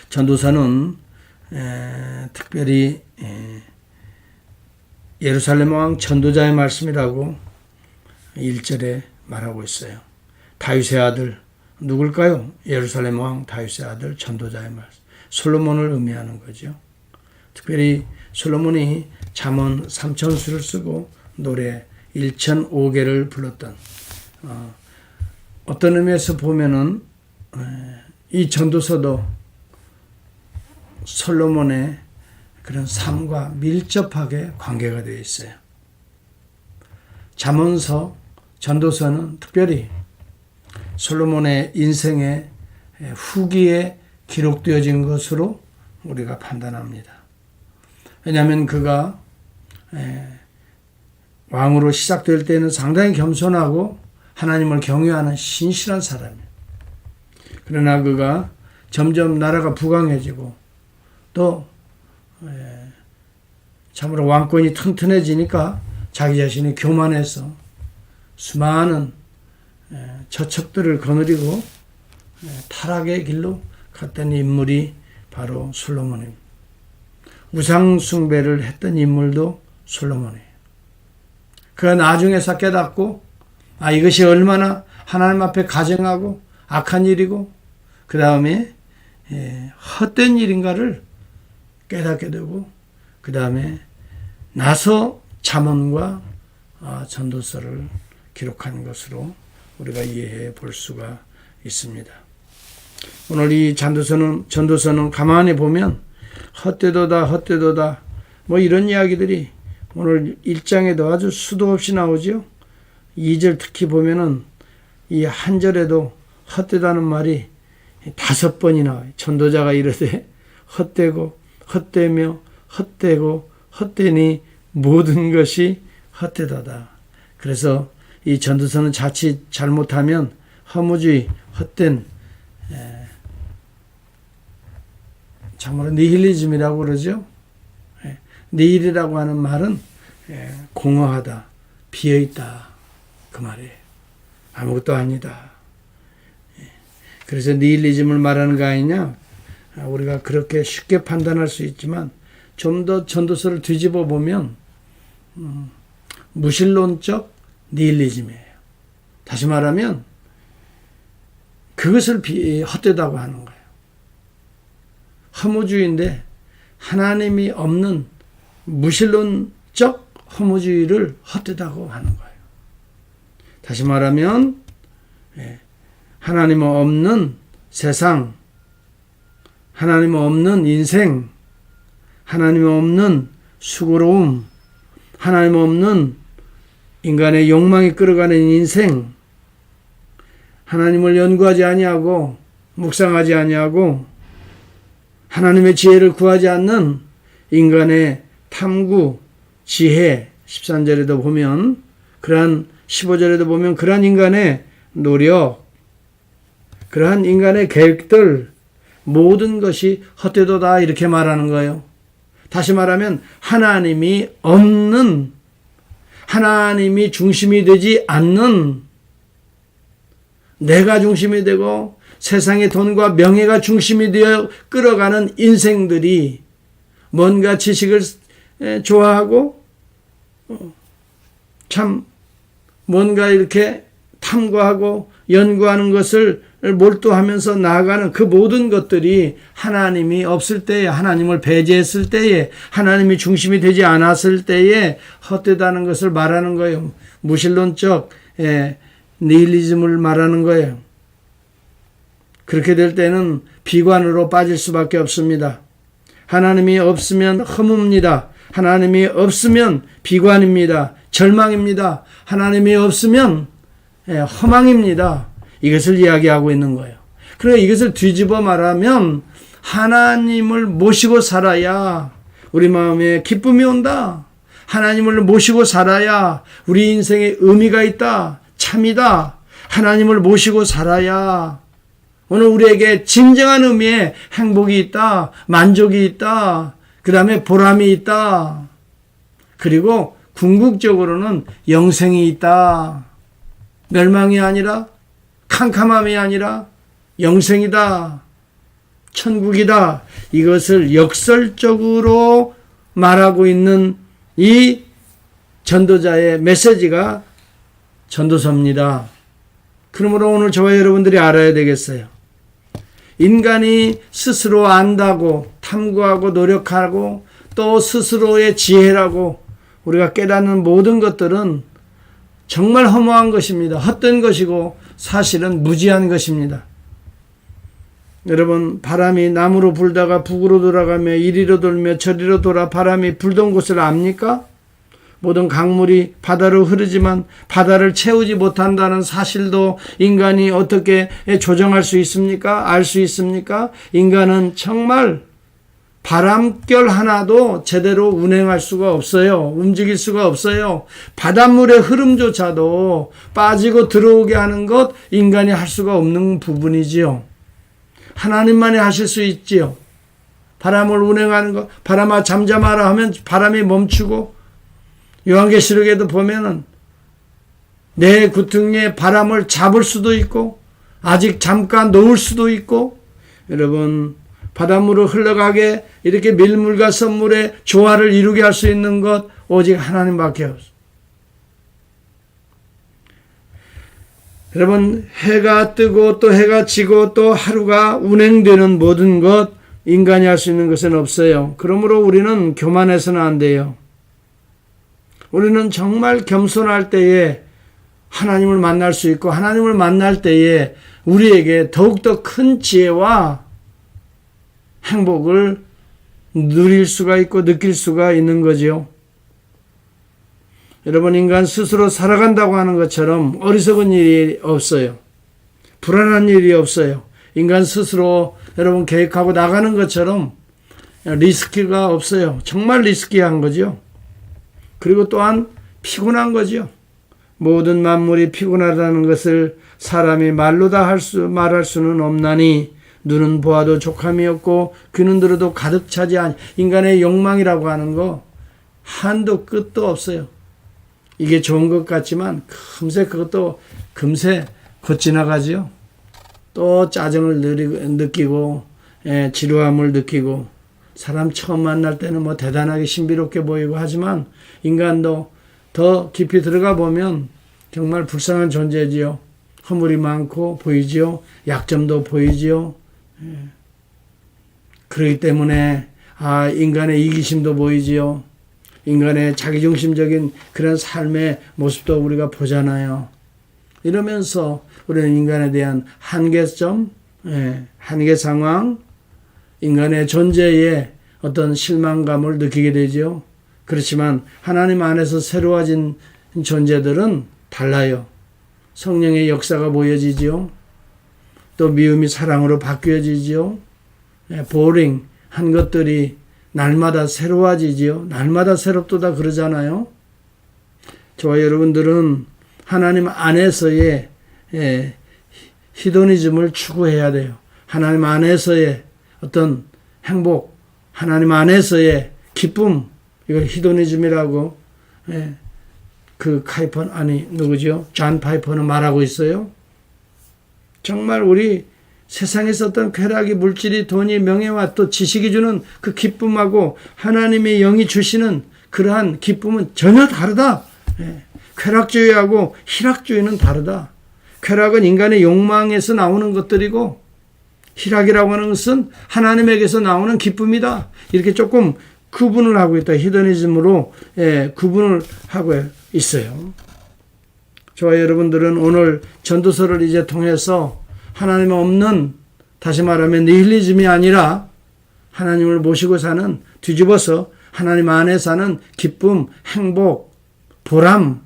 전도서는 특별히 예루살렘 왕 전도자의 말씀이라고 1절에 말하고 있어요. 다윗의 아들 누굴까요? 예루살렘 왕 다윗의 아들 전도자의 말씀. 솔로몬을 의미하는 거죠. 특별히 솔로몬이 잠언 3천수를 쓰고 노래 1005개를 불렀던 어떤 의미에서 보면은 이 전도서도 솔로몬의 그런 삶과 밀접하게 관계가 되어 있어요. 잠언서, 전도서는 특별히 솔로몬의 인생의 후기에 기록되어진 것으로 우리가 판단합니다. 왜냐하면 그가 왕으로 시작될 때는 상당히 겸손하고 하나님을 경외하는 신실한 사람이에요. 그러나 그가 점점 나라가 부강해지고 또 참으로 왕권이 튼튼해지니까 자기 자신이 교만해서 수많은 저척들을 거느리고 타락의 길로 갔던 인물이 바로 솔로몬입니다. 우상 숭배를 했던 인물도 솔로몬이에요. 그가 나중에서 깨닫고 이것이 얼마나 하나님 앞에 가증하고 악한 일이고 그 다음에 헛된 일인가를 깨닫게 되고 그 다음에 나서 잠언과 전도서를 기록한 것으로 우리가 이해해 볼 수가 있습니다. 오늘 이 전도서는 가만히 보면 헛되도다 뭐 이런 이야기들이 오늘 1장에도 아주 수도 없이 나오죠. 2절 특히 보면은 이 한 절에도 헛되다는 말이 5번이 나와요. 전도자가 이르되 헛되고 헛되며 헛되고 헛되니 모든 것이 헛되도다. 그래서 이 전도서는 자칫 잘못하면 허무주의, 헛된 참으로 니힐리즘이라고 그러죠. 니힐이라고 하는 말은 공허하다, 비어있다 그 말이에요. 아무것도 아니다. 그래서 니힐리즘을 말하는 거 아니냐? 우리가 그렇게 쉽게 판단할 수 있지만 좀 더 전도서를 뒤집어 보면 무신론적 니힐리즘이에요. 다시 말하면 그것을 헛되다고 하는 거예요. 허무주의인데 하나님이 없는 무신론적 허무주의를 헛되다고 하는 거예요. 다시 말하면 하나님 없는 세상, 하나님 없는 인생, 하나님 없는 수고로움, 하나님 없는 인간의 욕망이 끌어가는 인생, 하나님을 연구하지 아니하고 묵상하지 아니하고 하나님의 지혜를 구하지 않는 인간의 탐구, 지혜, 13절에도 보면 그러한 15절에도 보면 그러한 인간의 노력, 그러한 인간의 계획들 모든 것이 헛되도다 이렇게 말하는 거예요. 다시 말하면 하나님이 없는, 하나님이 중심이 되지 않는, 내가 중심이 되고 세상의 돈과 명예가 중심이 되어 끌어가는 인생들이 뭔가 지식을 좋아하고 참 뭔가 이렇게 탐구하고 연구하는 것을 몰두하면서 나아가는 그 모든 것들이 하나님이 없을 때에, 하나님을 배제했을 때에, 하나님이 중심이 되지 않았을 때에 헛되다는 것을 말하는 거예요. 무신론적 니힐리즘을 말하는 거예요. 그렇게 될 때는 비관으로 빠질 수밖에 없습니다. 하나님이 없으면 허무입니다. 하나님이 없으면 비관입니다. 절망입니다. 하나님이 없으면 허망입니다. 이것을 이야기하고 있는 거예요. 그러니까 이것을 뒤집어 말하면 하나님을 모시고 살아야 우리 마음에 기쁨이 온다. 하나님을 모시고 살아야 우리 인생에 의미가 있다. 참이다. 하나님을 모시고 살아야 오늘 우리에게 진정한 의미의 행복이 있다. 만족이 있다. 그 다음에 보람이 있다. 그리고 궁극적으로는 영생이 있다. 멸망이 아니라 캄캄함이 아니라 영생이다. 천국이다. 이것을 역설적으로 말하고 있는 이 전도자의 메시지가 전도서입니다. 그러므로 오늘 저와 여러분들이 알아야 되겠어요. 인간이 스스로 안다고 탐구하고 노력하고 또 스스로의 지혜라고 우리가 깨닫는 모든 것들은 정말 허무한 것입니다. 헛된 것이고 사실은 무지한 것입니다. 여러분, 바람이 남으로 불다가 북으로 돌아가며 이리로 돌며 저리로 돌아 바람이 불던 곳을 압니까? 모든 강물이 바다로 흐르지만 바다를 채우지 못한다는 사실도 인간이 어떻게 조정할 수 있습니까? 알 수 있습니까? 인간은 정말 바람결 하나도 제대로 운행할 수가 없어요. 움직일 수가 없어요. 바닷물의 흐름조차도 빠지고 들어오게 하는 것 인간이 할 수가 없는 부분이지요. 하나님만이 하실 수 있지요. 바람을 운행하는 것, 바람아 잠잠하라 하면 바람이 멈추고, 요한계시록에도 보면은 내 구퉁이에 바람을 잡을 수도 있고 아직 잠깐 놓을 수도 있고, 여러분 바닷물을 흘러가게 이렇게 밀물과 선물의 조화를 이루게 할 수 있는 것 오직 하나님밖에 없어요. 여러분, 해가 뜨고 또 해가 지고 또 하루가 운행되는 모든 것 인간이 할 수 있는 것은 없어요. 그러므로 우리는 교만해서는 안 돼요. 우리는 정말 겸손할 때에 하나님을 만날 수 있고, 하나님을 만날 때에 우리에게 더욱더 큰 지혜와 행복을 누릴 수가 있고 느낄 수가 있는 거죠. 여러분, 인간 스스로 살아간다고 하는 것처럼 어리석은 일이 없어요. 불안한 일이 없어요. 인간 스스로 여러분 계획하고 나가는 것처럼 리스크가 없어요. 정말 리스키한 거죠. 그리고 또한 피곤한 거죠. 모든 만물이 피곤하다는 것을 사람이 말로 다 말할 수는 없나니 눈은 보아도 족함이 없고 귀는 들어도 가득 차지 않. 인간의 욕망이라고 하는 거 한도 끝도 없어요. 이게 좋은 것 같지만 그것도 금세 곧 지나가지요. 또 짜증을 느끼고 지루함을 느끼고, 사람 처음 만날 때는 뭐 대단하게 신비롭게 보이고 하지만 인간도 더 깊이 들어가 보면 정말 불쌍한 존재지요. 허물이 많고 보이지요. 약점도 보이지요. 그렇기 때문에 인간의 이기심도 보이지요. 인간의 자기중심적인 그런 삶의 모습도 우리가 보잖아요. 이러면서 우리는 인간에 대한 한계점, 한계 상황, 인간의 존재에 어떤 실망감을 느끼게 되죠. 그렇지만 하나님 안에서 새로워진 존재들은 달라요. 성령의 역사가 보여지죠. 또 미움이 사랑으로 바뀌어지죠. 보링한 것들이 날마다 새로워지지요. 날마다 새롭도다 그러잖아요. 저와 여러분들은 하나님 안에서의 히도니즘을 추구해야 돼요. 하나님 안에서의 어떤 행복, 하나님 안에서의 기쁨, 이걸 히도니즘이라고 그 카이퍼 누구죠? 존 파이퍼는 말하고 있어요. 정말 우리 세상에서 어떤 쾌락이, 물질이, 돈이, 명예와 또 지식이 주는 그 기쁨하고 하나님의 영이 주시는 그러한 기쁨은 전혀 다르다. 쾌락주의하고 희락주의는 다르다. 쾌락은 인간의 욕망에서 나오는 것들이고, 희락이라고 하는 것은 하나님에게서 나오는 기쁨이다. 이렇게 조금 구분을 하고 있다. 히더니즘으로 구분을 하고 있어요. 저와 여러분들은 오늘 전도서를 이제 통해서 하나님 없는, 다시 말하면 니힐리즘이 아니라 하나님을 모시고 사는, 뒤집어서 하나님 안에 사는 기쁨, 행복, 보람,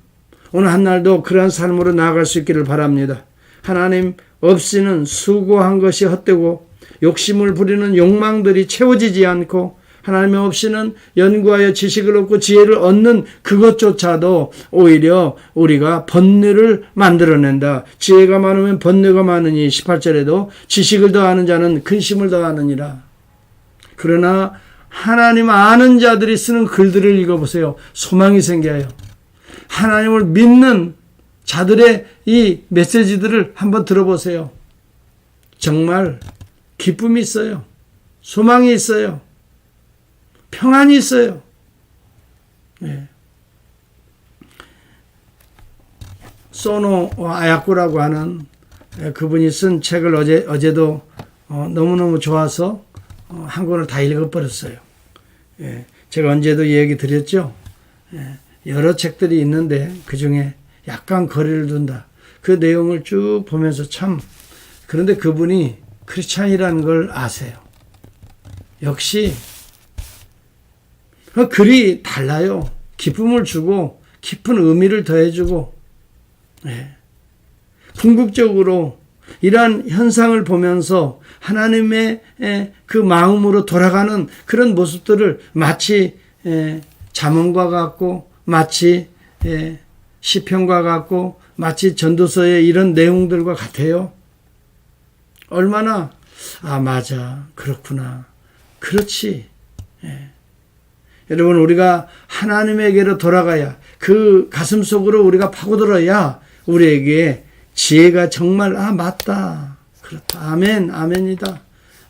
오늘 한 날도 그러한 삶으로 나아갈 수 있기를 바랍니다. 하나님 없이는 수고한 것이 헛되고 욕심을 부리는 욕망들이 채워지지 않고, 하나님 없이는 연구하여 지식을 얻고 지혜를 얻는 그것조차도 오히려 우리가 번뇌를 만들어낸다. 지혜가 많으면 번뇌가 많으니 18절에도 지식을 더하는 자는 근심을 더하느니라. 그러나 하나님 아는 자들이 쓰는 글들을 읽어보세요. 소망이 생겨요. 하나님을 믿는 자들의 이 메시지들을 한번 들어보세요. 정말 기쁨이 있어요. 소망이 있어요. 평안이 있어요. 네. 소노 아야코라고 하는 그분이 쓴 책을 어제도 너무너무 좋아서 한 권을 다 읽어버렸어요. 예, 제가 언제도 얘기 드렸죠. 예, 여러 책들이 있는데 그 중에 약간 거리를 둔다. 그 내용을 쭉 보면서 참, 그런데 그분이 크리스찬이라는 걸 아세요. 역시 글이 달라요. 기쁨을 주고 깊은 의미를 더해주고, 예. 궁극적으로 이러한 현상을 보면서 하나님의 그 마음으로 돌아가는 그런 모습들을 마치 잠언과 같고, 마치 시편과 같고, 마치 전도서의 이런 내용들과 같아요. 얼마나 맞아, 그렇구나, 그렇지. 여러분, 우리가 하나님에게로 돌아가야, 그 가슴 속으로 우리가 파고들어야 우리에게 지혜가 정말 맞다, 그렇다, 아멘, 아멘이다.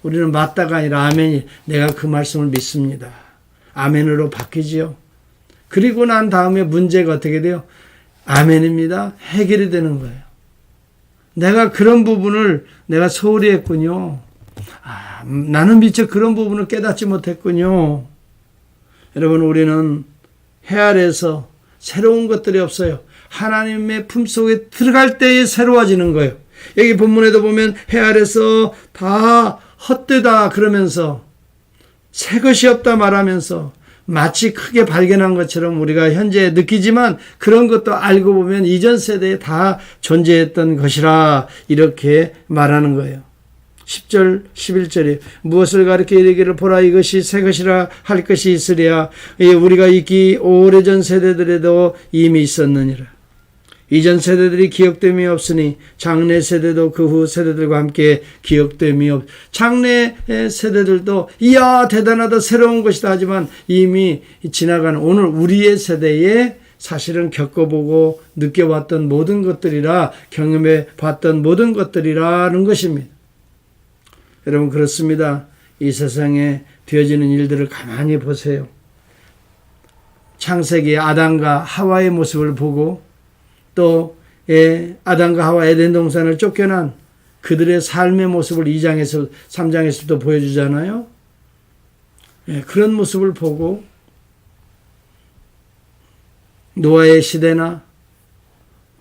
우리는 맞다가 아니라 아멘이, 내가 그 말씀을 믿습니다, 아멘으로 바뀌지요. 그리고 난 다음에 문제가 어떻게 돼요? 아멘입니다. 해결이 되는 거예요. 내가 그런 부분을 내가 소홀히 했군요. 나는 미처 그런 부분을 깨닫지 못했군요. 여러분, 우리는 해 아래에서 새로운 것들이 없어요. 하나님의 품속에 들어갈 때에 새로워지는 거예요. 여기 본문에도 보면 해 아래서 다 헛되다 그러면서 새 것이 없다 말하면서 마치 크게 발견한 것처럼 우리가 현재 느끼지만 그런 것도 알고 보면 이전 세대에 다 존재했던 것이라 이렇게 말하는 거예요. 10절 11절에 무엇을 가리켜 이르기를 보라 이것이 새 것이라 할 것이 있으랴 우리가 있기 오래전 세대들에도 이미 있었느니라. 이전 세대들이 기억됨이 없으니 장래 세대도 그 후 세대들과 함께 기억됨이 없. 장래 세대들도 이야 대단하다 새로운 것이다 하지만 이미 지나간 오늘 우리의 세대에 사실은 겪어보고 느껴봤던 모든 것들이라 경험해 봤던 모든 것들이라는 것입니다. 여러분, 그렇습니다. 이 세상에 되어지는 일들을 가만히 보세요. 창세기의 아담과 하와의 모습을 보고 또 아담과 하와 에덴 동산을 쫓겨난 그들의 삶의 모습을 2장에서 3장에서도 보여주잖아요. 그런 모습을 보고 노아의 시대나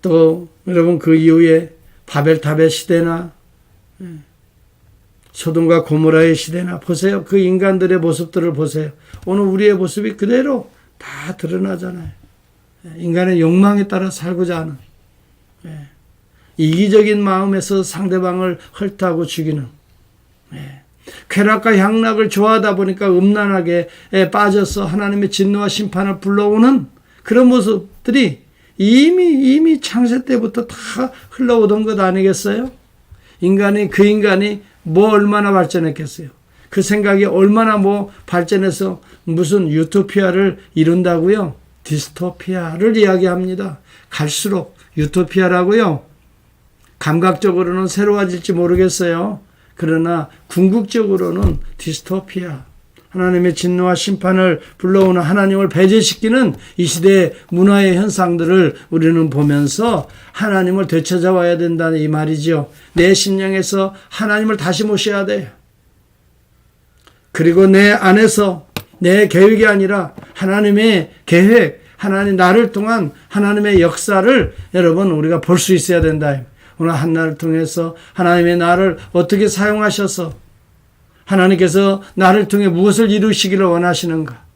또 여러분 그 이후에 바벨탑의 시대나 소돔과 고모라의 시대나 보세요. 그 인간들의 모습들을 보세요. 오늘 우리의 모습이 그대로 다 드러나잖아요. 인간의 욕망에 따라 살고자 하는 이기적인 마음에서 상대방을 헐떡하고 죽이는 쾌락과 향락을 좋아하다 보니까 음란하게 빠져서 하나님의 진노와 심판을 불러오는 그런 모습들이 이미 창세 때부터 다 흘러오던 것 아니겠어요? 그 인간이 뭐 얼마나 발전했겠어요? 그 생각이 얼마나 발전해서 무슨 유토피아를 이룬다고요? 디스토피아를 이야기합니다. 갈수록 유토피아라고요. 감각적으로는 새로워질지 모르겠어요. 그러나 궁극적으로는 디스토피아, 하나님의 진노와 심판을 불러오는 하나님을 배제시키는 이 시대의 문화의 현상들을 우리는 보면서 하나님을 되찾아와야 된다는 이 말이죠. 내 심령에서 하나님을 다시 모셔야 돼요. 그리고 내 안에서 내 계획이 아니라 하나님의 계획, 하나님 나를 통한 하나님의 역사를 여러분 우리가 볼 수 있어야 된다. 오늘 한날을 통해서 하나님의 나를 어떻게 사용하셔서 하나님께서 나를 통해 무엇을 이루시기를 원하시는가?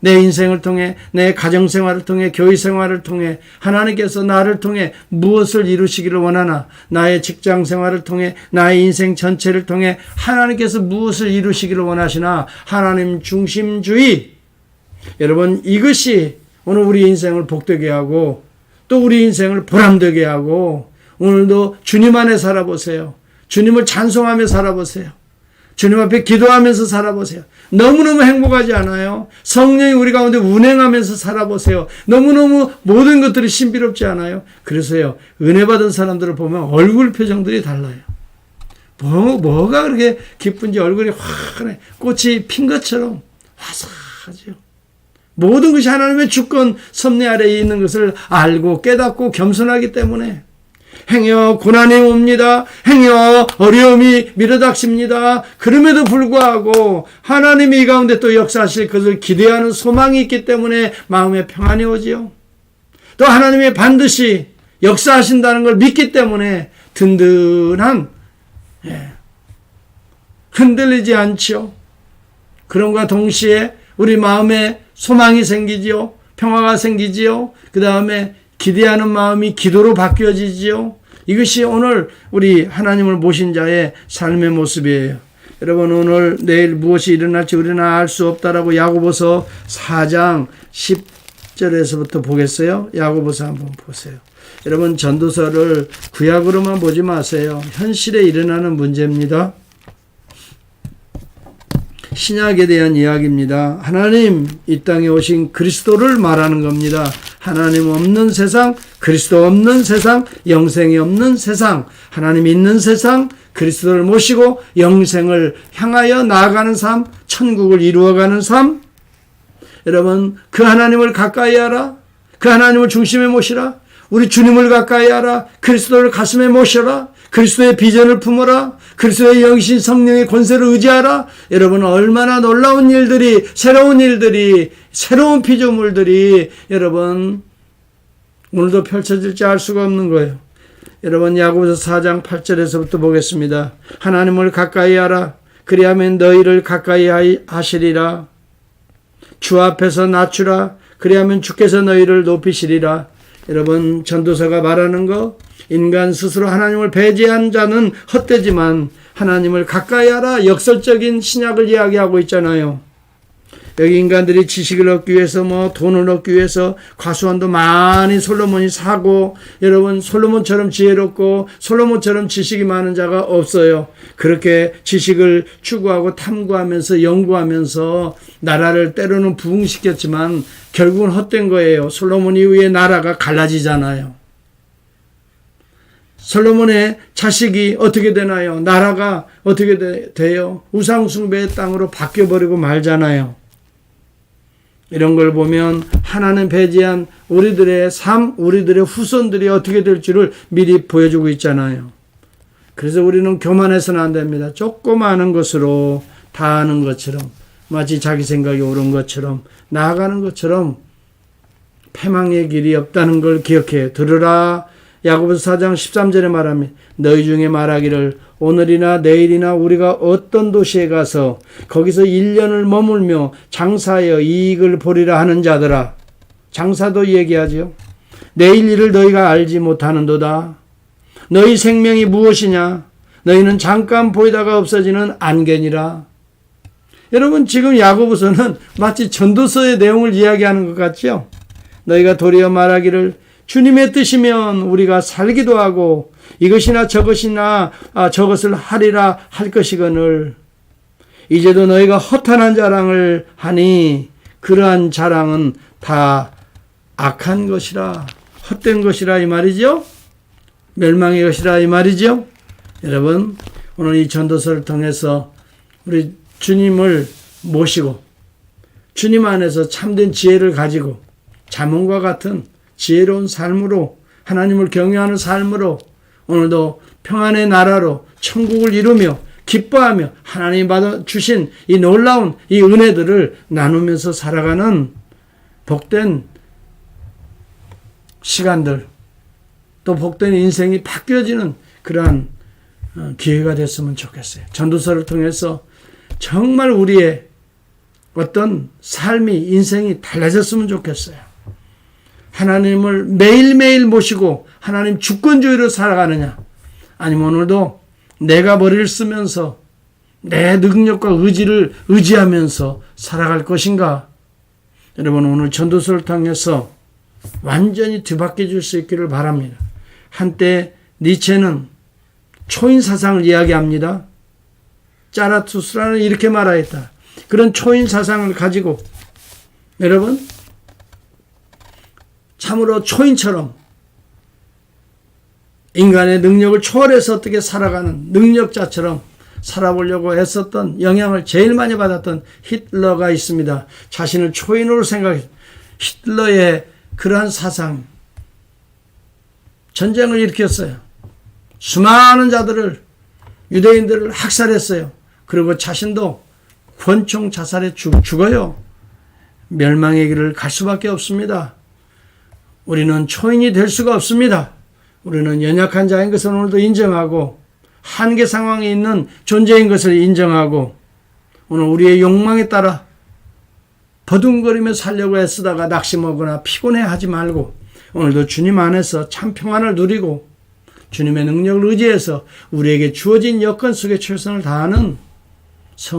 내 인생을 통해, 내 가정생활을 통해, 교회생활을 통해 하나님께서 나를 통해 무엇을 이루시기를 원하나? 나의 직장생활을 통해, 나의 인생 전체를 통해 하나님께서 무엇을 이루시기를 원하시나? 하나님 중심주의. 여러분, 이것이 오늘 우리 인생을 복되게 하고 또 우리 인생을 보람되게 하고 오늘도 주님 안에 살아보세요. 주님을 찬송하며 살아보세요. 주님 앞에 기도하면서 살아보세요. 너무너무 행복하지 않아요? 성령이 우리 가운데 운행하면서 살아보세요. 너무너무 모든 것들이 신비롭지 않아요? 그래서요, 은혜 받은 사람들을 보면 얼굴 표정들이 달라요. 뭐가 그렇게 기쁜지 얼굴이 환해 꽃이 핀 것처럼 화사하죠. 모든 것이 하나님의 주권 섭리 아래에 있는 것을 알고 깨닫고 겸손하기 때문에 행여 고난이 옵니다. 행여 어려움이 밀어닥칩니다. 그럼에도 불구하고 하나님이 이 가운데 또 역사하실 것을 기대하는 소망이 있기 때문에 마음에 평안이 오지요. 또 하나님이 반드시 역사하신다는 걸 믿기 때문에 든든한 흔들리지 않지요. 그럼과 동시에 우리 마음에 소망이 생기지요. 평화가 생기지요. 그 다음에 기대하는 마음이 기도로 바뀌어지지요. 이것이 오늘 우리 하나님을 모신 자의 삶의 모습이에요. 여러분 오늘 내일 무엇이 일어날지 우리는 알 수 없다라고 야고보서 4장 10절에서부터 보겠어요. 야고보서 한번 보세요. 여러분 전도서를 구약으로만 보지 마세요. 현실에 일어나는 문제입니다. 신약에 대한 이야기입니다. 하나님 이 땅에 오신 그리스도를 말하는 겁니다. 하나님 없는 세상, 그리스도 없는 세상, 영생이 없는 세상, 하나님 있는 세상, 그리스도를 모시고 영생을 향하여 나아가는 삶, 천국을 이루어가는 삶. 여러분 그 하나님을 가까이 하라. 그 하나님을 중심에 모시라. 우리 주님을 가까이 하라. 그리스도를 가슴에 모셔라. 그리스도의 비전을 품어라. 그리스도의 영신 성령의 권세를 의지하라. 여러분 얼마나 놀라운 일들이 새로운 일들이 새로운 피조물들이 여러분 오늘도 펼쳐질지 알 수가 없는 거예요. 여러분 야고보서 4장 8절에서부터 보겠습니다. 하나님을 가까이 하라. 그리하면 너희를 가까이 하시리라. 주 앞에서 낮추라. 그리하면 주께서 너희를 높이시리라. 여러분 전도서가 말하는 거 인간 스스로 하나님을 배제한 자는 헛되지만 하나님을 가까이 하라. 역설적인 신약을 이야기하고 있잖아요. 여기 인간들이 지식을 얻기 위해서 돈을 얻기 위해서 과수원도 많이 솔로몬이 사고 여러분 솔로몬처럼 지혜롭고 솔로몬처럼 지식이 많은 자가 없어요. 그렇게 지식을 추구하고 탐구하면서 연구하면서 나라를 때로는 부흥시켰지만 결국은 헛된 거예요. 솔로몬 이후에 나라가 갈라지잖아요. 솔로몬의 자식이 어떻게 되나요? 나라가 어떻게 돼요? 우상숭배의 땅으로 바뀌어버리고 말잖아요. 이런 걸 보면 하나님 배제한 우리들의 삶, 우리들의 후손들이 어떻게 될지를 미리 보여주고 있잖아요. 그래서 우리는 교만해서는 안 됩니다. 조금 아는 것으로 다 아는 것처럼 마치 자기 생각이 옳은 것처럼 나아가는 것처럼 패망의 길이 없다는 걸 기억해. 들으라. 야고보서 4장 13절에 말합니다. 너희 중에 말하기를 오늘이나 내일이나 우리가 어떤 도시에 가서 거기서 1년을 머물며 장사하여 이익을 보리라 하는 자들아. 장사도 얘기하죠. 내일 일을 너희가 알지 못하는도다. 너희 생명이 무엇이냐? 너희는 잠깐 보이다가 없어지는 안개니라. 여러분 지금 야고보서는 마치 전도서의 내용을 이야기하는 것 같죠? 너희가 도리어 말하기를 주님의 뜻이면 우리가 살기도 하고 이것이나 저것이나 저것을 하리라 할 것이거늘 이제도 너희가 허탄한 자랑을 하니 그러한 자랑은 다 악한 것이라 헛된 것이라 이 말이죠. 멸망의 것이라 이 말이죠. 여러분 오늘 이 전도서를 통해서 우리 주님을 모시고 주님 안에서 참된 지혜를 가지고 잠언과 같은 지혜로운 삶으로 하나님을 경외하는 삶으로 오늘도 평안의 나라로 천국을 이루며 기뻐하며 하나님이 받아 주신 이 놀라운 이 은혜들을 나누면서 살아가는 복된 시간들 또 복된 인생이 바뀌어지는 그러한 기회가 됐으면 좋겠어요. 전도서를 통해서 정말 우리의 어떤 삶이 인생이 달라졌으면 좋겠어요. 하나님을 매일매일 모시고 하나님 주권주의로 살아가느냐 아니면 오늘도 내가 머리를 쓰면서 내 능력과 의지를 의지하면서 살아갈 것인가. 여러분 오늘 전도서를 통해서 완전히 뒤바뀌어 줄 수 있기를 바랍니다. 한때 니체는 초인 사상을 이야기합니다. 짜라투스라는 이렇게 말하였다. 그런 초인 사상을 가지고 여러분 참으로 초인처럼 인간의 능력을 초월해서 어떻게 살아가는 능력자처럼 살아보려고 했었던 영향을 제일 많이 받았던 히틀러가 있습니다. 자신을 초인으로 생각해 히틀러의 그러한 사상, 전쟁을 일으켰어요. 수많은 자들을, 유대인들을 학살했어요. 그리고 자신도 권총 자살에 죽어요. 멸망의 길을 갈 수밖에 없습니다. 우리는 초인이 될 수가 없습니다. 우리는 연약한 자인 것을 오늘도 인정하고 한계 상황에 있는 존재인 것을 인정하고 오늘 우리의 욕망에 따라 버둥거리며 살려고 애쓰다가 낙심하거나 피곤해하지 말고 오늘도 주님 안에서 참 평안을 누리고 주님의 능력을 의지해서 우리에게 주어진 여건 속에 최선을 다하는 성